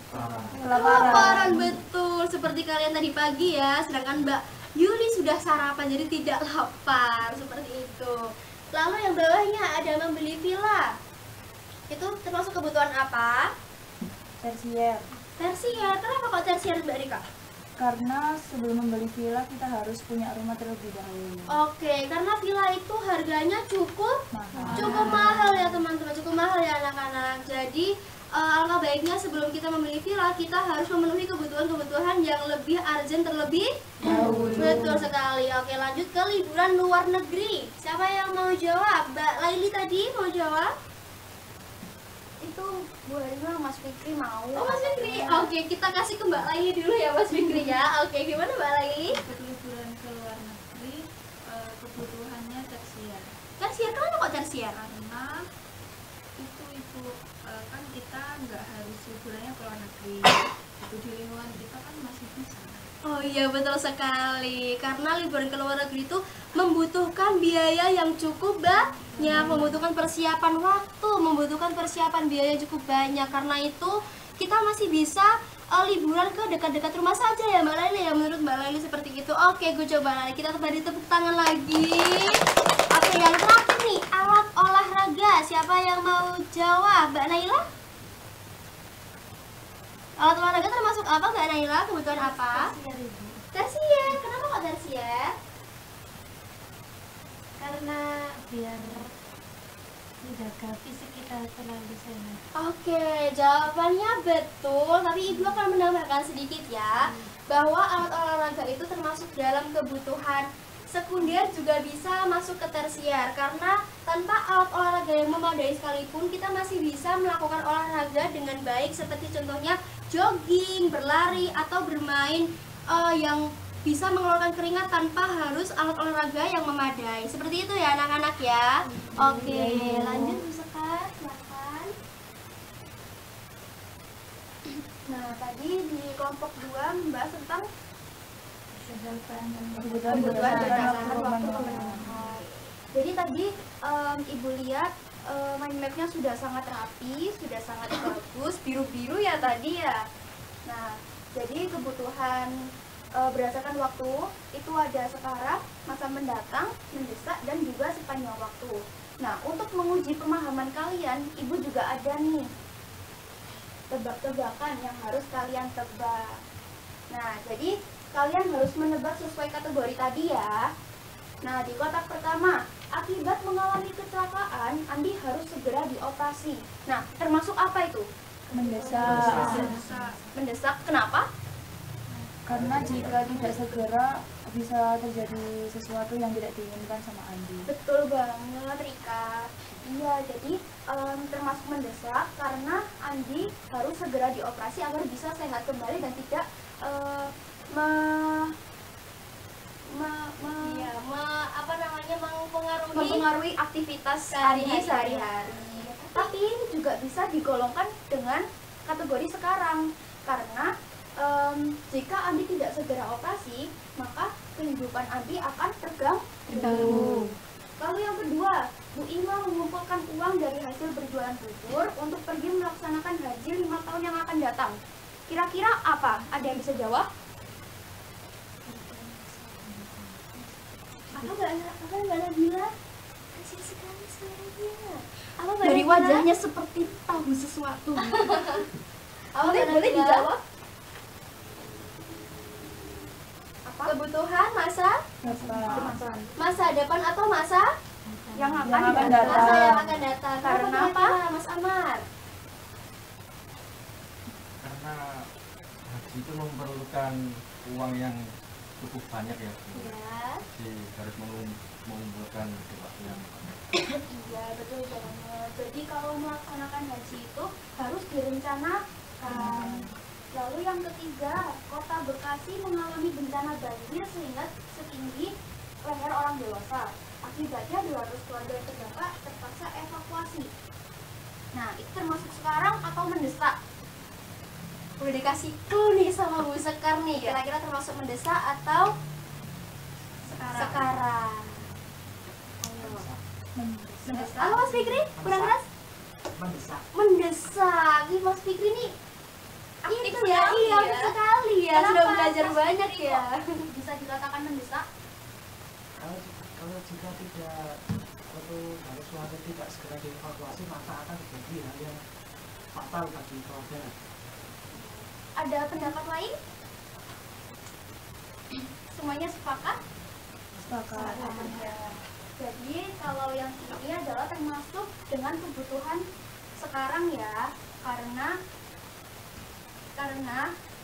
Kelaparan. Kelaparan, betul. Seperti kalian tadi pagi ya. Sedangkan Mbak Yuli sudah sarapan, jadi tidak lapar. Seperti itu. Lalu yang bawahnya ada membeli villa. Itu termasuk kebutuhan apa? Tersier. Tersier. Kenapa kok tersier, Mbak Rika? Karena sebelum membeli villa kita harus punya rumah terlebih dahulu. Oke, karena villa itu harganya cukup Mahal. mahal ya teman-teman, cukup mahal ya anak-anak. Jadi alangkah baiknya sebelum kita membeli villa, kita harus memenuhi kebutuhan-kebutuhan yang lebih urgent terlebih dahulu. Betul sekali. Oke, lanjut ke liburan luar negeri. Siapa yang mau jawab? Mbak Laili tadi mau jawab? Itu Bu Harima, Mas Fikri mau. Oh, Mas Fikri. Oke, kita kasih ke Mbak Laili dulu ya Mas Fikri ya. Oke, gimana Mbak Laili? Untuk liburan ke luar negeri, kebutuhannya tersier. Tersier, kenapa kok tersier? Karena itu Ibu, kan kita nggak harus liburannya ke luar negeri. Itu di lingkungan kita kan masih bisa. Oh iya, betul sekali. Karena liburan ke luar negeri itu membutuhkan biaya yang cukup banyak, membutuhkan persiapan waktu, membutuhkan persiapan biaya yang cukup banyak. Karena itu kita masih bisa liburan ke dekat-dekat rumah saja ya Mbak Laili ya. Menurut Mbak Laili seperti itu. Oke, gue coba Laili. Kita beri tepuk tangan lagi. Oke, yang terakhir nih, alat olahraga. Siapa yang mau jawab? Mbak Naila? Alat olahraga termasuk apa Mbak Naila? Kebutuhan apa? Tersier, Ibu. Tersier. Kenapa kok tersier? Karena biar menjaga fisik kita terlalu sehat. Oke, jawabannya betul. Tapi Ibu akan menambahkan sedikit ya, bahwa alat olahraga itu termasuk dalam kebutuhan sekunder, juga bisa masuk ke tersier. Karena tanpa alat olahraga yang memadai sekalipun, kita masih bisa melakukan olahraga dengan baik, seperti contohnya jogging, berlari, atau bermain yang bisa mengeluarkan keringat tanpa harus alat olahraga yang memadai. Seperti itu ya anak-anak ya. Oke, lanjut Bu Sekar, silakan. Nah, tadi di kelompok 2 membahas tentang Kebutuhan berdasarkan waktu pemenuhan. Jadi tadi Ibu lihat mind map-nya sudah sangat rapi, sudah sangat bagus, biru-biru ya tadi ya. Nah, jadi kebutuhan berdasarkan waktu itu ada sekarang, masa mendatang, mendesak, dan juga sepanjang waktu. Nah, untuk menguji pemahaman kalian, Ibu juga ada nih tebak-tebakan yang harus kalian tebak. Nah, jadi kalian harus menebak sesuai kategori tadi ya. Nah, di kotak pertama, akibat mengalami kecelakaan, Andi harus segera dioperasi. Nah, termasuk apa itu? mendesak. Mendesak. Kenapa? Karena jika tidak segera bisa terjadi sesuatu yang tidak diinginkan sama Andi. Betul banget Rika. Iya, jadi termasuk mendesak karena Andi harus segera dioperasi agar bisa sehat kembali dan tidak mempengaruhi aktivitas Andi sehari-hari. Tapi ini juga bisa digolongkan dengan kategori sekarang karena jika Andi tidak segera operasi, maka kehidupan Andi akan terganggu. Lalu yang kedua, Bu Ima mengumpulkan uang dari hasil berjualan bubur untuk pergi melaksanakan haji 5 tahun yang akan datang. Kira-kira apa? Ada yang bisa jawab? Apa Mbak Nabila? Kasian sekali suaranya. Apa Mbak Dari Nabila? wajahnya seperti tahu sesuatu. Boleh dijawab? Kebutuhan masa depan atau masa Yang akan masa datang. yang akan datang. Karena apa? Mas Amar. Karena haji itu memerlukan uang yang cukup banyak ya, Ya. jadi harus mengumpulkan uang yang banyak. Iya, betul banget. Jadi kalau melaksanakan haji itu harus direncanakan. Lalu yang ketiga, Kota Bekasi mengalami bencana banjir sehingga setinggi leher orang dewasa. Akibatnya 200 keluarga yang terdampak terpaksa evakuasi. Nah, itu termasuk sekarang atau mendesak? Udah dikasih clue nih sama Bu Sekar nih. Kira-kira termasuk mendesak atau sekarang? Ayo. Mendesak. Halo Mas Fikri, kurang keras? Mendesak. Ih, Mas Fikri nih Aktif itu ya, sekali iya ya. sekali ya. Kenapa Sudah belajar Mas banyak Fikri ya. Bisa dikatakan mendesak? Kalau jika tidak harus suatu tidak segera dievakuasi, maka akan terjadi hal yang fatal bagi keluarga. Ada pendapat lain? Semuanya sepakat? Sepakat. Ya. Jadi kalau yang ini adalah termasuk dengan kebutuhan sekarang ya, karena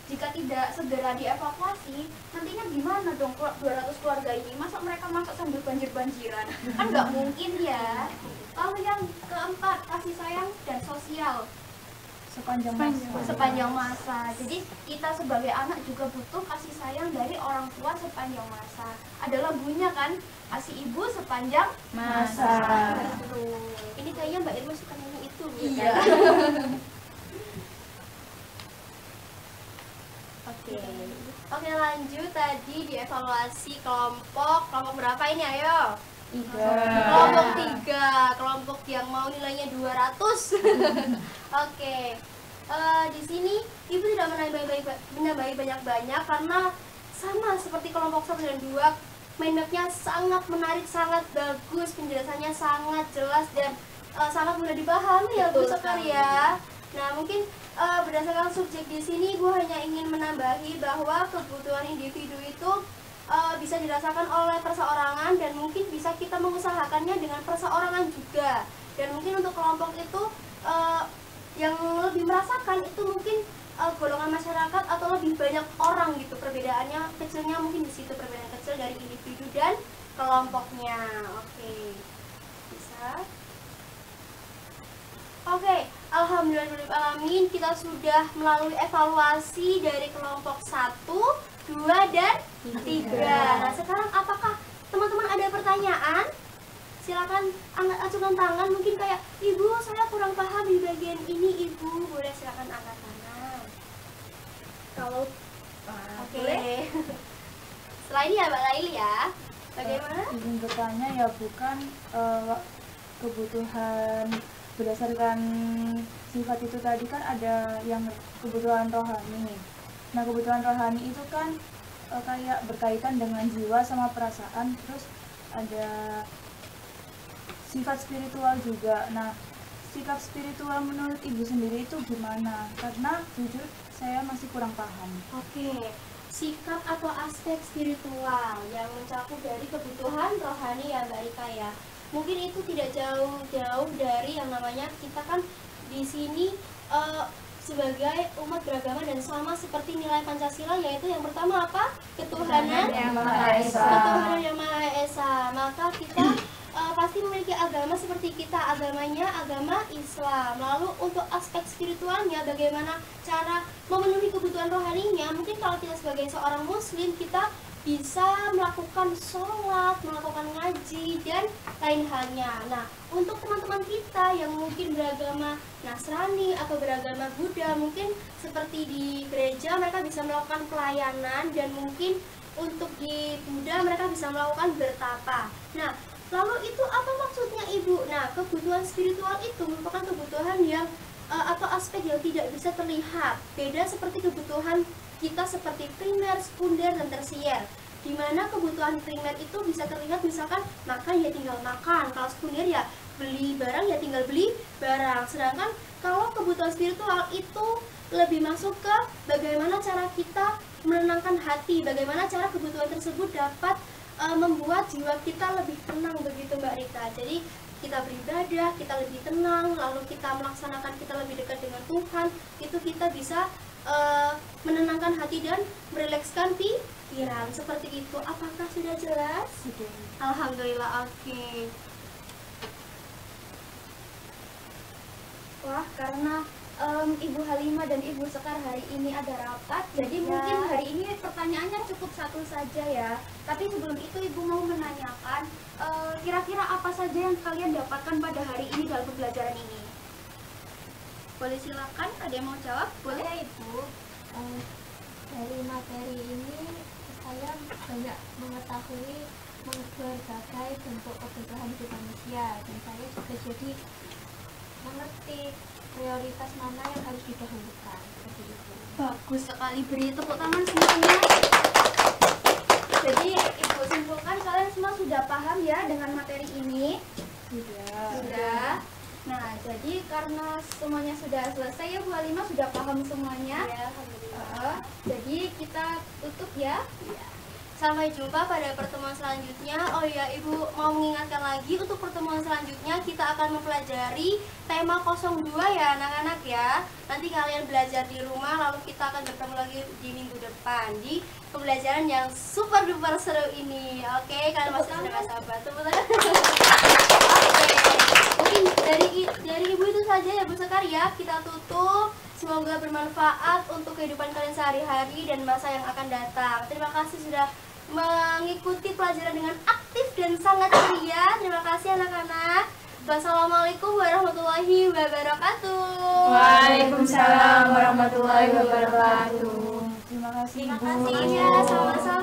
jika tidak segera dievakuasi, nantinya gimana dong 200 keluarga ini? Masa mereka masak sambil banjir-banjiran? Kan nggak mungkin ya. Lalu yang keempat, kasih sayang dan sosial sepanjang masa. Jadi kita sebagai anak juga butuh kasih sayang dari orang tua sepanjang masa. Ada lagunya kan, kasih ibu sepanjang Masa. Betul. Ini kayaknya Mbak Irma suka nyanyi itu. Iya. Oke, lanjut tadi dievaluasi kelompok berapa ini ayo? 3. Kelompok 3, kelompok yang mau nilainya 200. Oke. Di sini Ibu tidak menambahi banyak-banyak karena sama seperti kelompok 1 dan 2, mind mapnya sangat menarik, sangat bagus, penjelasannya sangat jelas dan sangat mudah dipahami ya Bu Sekar ya. Nah, mungkin berdasarkan subjek di sini Ibu hanya ingin menambahi bahwa kebutuhan individu itu bisa dirasakan oleh perseorangan dan mungkin bisa kita mengusahakannya dengan perseorangan juga. Dan mungkin untuk kelompok itu yang lebih merasakan itu mungkin golongan masyarakat atau lebih banyak orang gitu. Perbedaannya kecilnya mungkin di situ, perbedaan kecil dari individu dan kelompoknya. Oke. Bisa. Oke, alhamdulillahirrahmanirrahim, kita sudah melalui evaluasi dari kelompok 1, 2, dan 3. Nah, sekarang apakah teman-teman ada pertanyaan? Silakan ajukan tangan, mungkin kayak, Ibu, saya kurang paham di bagian ini, Ibu. Boleh silakan angkat tangan. Kalau oke. Setelah ini ya Mbak Laili ya. Bagaimana? Izin bertanya ya, bukan kebutuhan berdasarkan sifat itu tadi kan ada yang kebutuhan rohani. Nah, kebutuhan rohani itu kan kayak berkaitan dengan jiwa sama perasaan, terus ada sifat spiritual juga. Nah, sikap spiritual menurut Ibu sendiri itu gimana? Karena jujur saya masih kurang paham. Oke, sikap atau aspek spiritual yang mencakup dari kebutuhan rohani ya Mbak Rika ya. Mungkin itu tidak jauh-jauh dari yang namanya kita kan di sini sebagai umat beragama dan sama seperti nilai Pancasila, yaitu yang pertama apa? Ketuhanan Yang Maha Esa. Ketuhanan yang Maha Esa. Maka kita pasti memiliki agama seperti kita, agamanya agama Islam. Lalu untuk aspek spiritualnya, bagaimana cara memenuhi kebutuhan rohaninya? Mungkin kalau kita sebagai seorang muslim, kita bisa melakukan sholat, melakukan ngaji, dan lain halnya. Nah, untuk teman-teman kita yang mungkin beragama Nasrani atau beragama Buddha, mungkin seperti di gereja mereka bisa melakukan pelayanan, dan mungkin untuk di Buddha mereka bisa melakukan bertapa. Nah, lalu itu apa maksudnya Ibu? Nah, kebutuhan spiritual itu merupakan kebutuhan yang atau aspek yang tidak bisa terlihat. Beda seperti kebutuhan kita seperti primer, sekunder, dan tersier. Di mana kebutuhan primer itu bisa terlihat, misalkan makan ya tinggal makan. Kalau sekunder ya beli barang ya tinggal beli barang. Sedangkan kalau kebutuhan spiritual itu lebih masuk ke bagaimana cara kita menenangkan hati, bagaimana cara kebutuhan tersebut dapat membuat jiwa kita lebih tenang, begitu Mbak Rita. Jadi kita beribadah, kita lebih tenang, lalu kita melaksanakan, kita lebih dekat dengan Tuhan, itu kita bisa menenangkan hati dan merelekskan pikiran. Seperti itu. Apakah sudah jelas? Sudah. Alhamdulillah. Oke. Wah, karena Ibu Halimah dan Ibu Sekar hari ini ada rapat, jadi mungkin hari ini pertanyaannya cukup satu saja ya. Tapi sebelum itu Ibu mau menanyakan kira-kira apa saja yang kalian dapatkan pada hari ini dalam pembelajaran ini? Boleh silakan, ada yang mau jawab? Boleh ya Ibu. Dari materi ini saya banyak mengetahui berbagai bentuk kebutuhan hidup manusia, dan saya juga jadi mengerti prioritas mana yang harus didahulukan, seperti itu. Bagus sekali, beri tepuk tangan semuanya. Jadi Ibu simpulkan kalian semua sudah paham ya dengan materi ini? Sudah. Nah, jadi karena semuanya sudah selesai ya Bu Halimah, sudah paham semuanya? Ya, alhamdulillah. Jadi kita tutup ya. Sampai jumpa pada pertemuan selanjutnya. Oh ya, Ibu mau mengingatkan lagi, untuk pertemuan selanjutnya kita akan mempelajari tema 02 ya anak-anak ya. Nanti kalian belajar di rumah, lalu kita akan bertemu lagi di minggu depan di pembelajaran yang super duper seru ini. Oke, kalian masih sudah gak sabar. Tepuk tangan. Oke, mungkin dari Ibu itu saja ya Bu Sekar ya. Kita tutup. Semoga bermanfaat untuk kehidupan kalian sehari-hari dan masa yang akan datang. Terima kasih sudah mengikuti pelajaran dengan aktif dan sangat ceria. Terima kasih anak-anak. Wassalamualaikum warahmatullahi wabarakatuh. Waalaikumsalam warahmatullahi wabarakatuh. Terima kasih. Terima kasih ya, sama-sama.